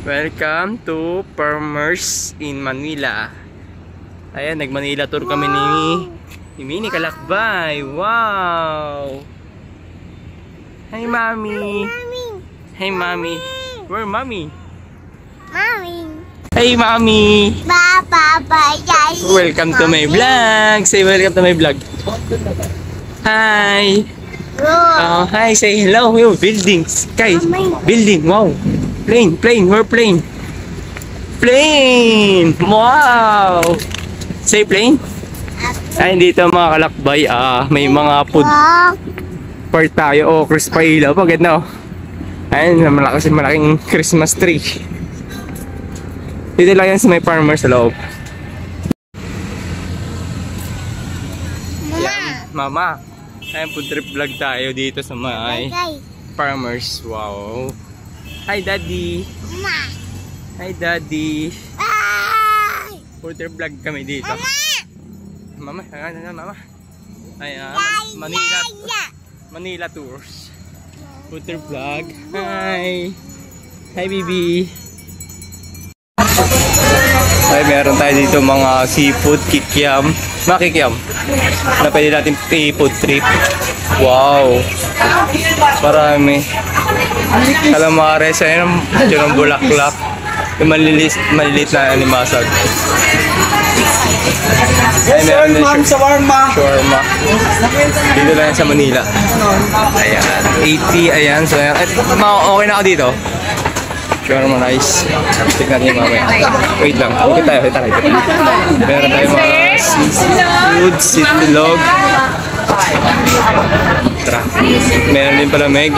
Welcome to Farmers in Manila. Ayan, nag-Manila tour kami ni Mini Kalakbay. Wow! Hey, Mommy! Hey, Mommy! Where Mommy? Mommy! Hey, Mommy! Welcome to my vlog! Say welcome to my vlog. Hi! Oh, hi! Say hello! Yo, building! Sky! Building! Wow! Plane! Plane! Where plane? Plane! Wow! Say plane? Ay, dito mga kalakbay, may mga food part tayo. Oh, crispa ilaw. Pagod na, oh. Ayun, malaking Christmas tree. Dito lang yan sa may farmer sa loob. Yan, Mama. Ayun, food trip vlog tayo dito sa may farmers. Wow. Hi, Daddy. Mama. Hi, Daddy. Bye. Food trip vlog kami dito. Mama, Mama. Ayan, Manila tours. Food trip vlog. Hi. Hi, baby. Ay, meron tayo dito mga seafood, kikiam. Mga kikiam na pwede natin i-food trip. Wow. Marami. Calamares, ayun yung bulaklak. Yung malilit na animasag. Ay, meron din shawarma. Dito lang yan sa Manila. Ayan, 80, ayan. So, ayan. Okay na ako dito. Shawarma rice. Tignan niyo mamaya. Wait lang. Okay tayo. Meron tayo mga seafood, sitilog. Tara. Meron din pala meg.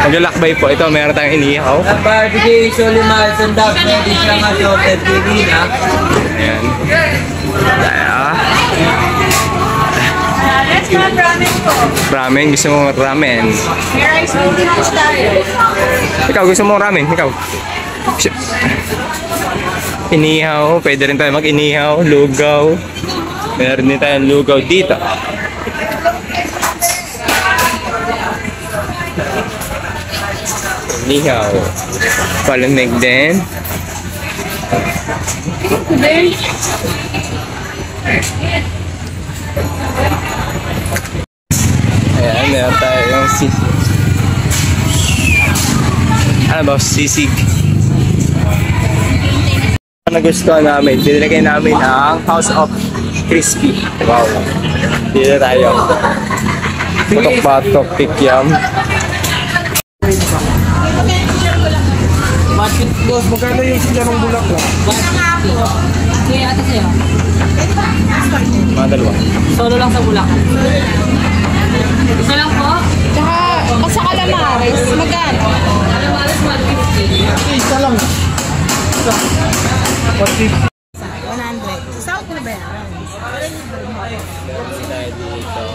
Maglalakbay po. Ito, meron tayong inihaw. Barbecue, Solima, Sandap, hindi siya nga-shorted TV na. Ayan. Ramen, gusto mo ramen? May rice noodles tayo. Ikaw, gusto mo ramen? Ikaw? Inihaw, pwede rin tayo mag-inihaw, lugaw. Meron din tayong lugaw dito. Inihaw. Palamig din. Ayan, meron tayo yung ano ba? Sisig. Nagustuhan namin. Dinilagay namin ang House of Crispy. Wow. Dito tayo. Patok-patok, pikyam. Bakit, boss? Magkano yung sinarong bulaklak? Kaya ate sa'yo. Mga dalawa. Solo lang sa Bulacan. Isa lang po? Tsaka sa calamares, magkano? Calamares 150. Isa lang. 100. Sa South na ba yan? Meron tayo dito.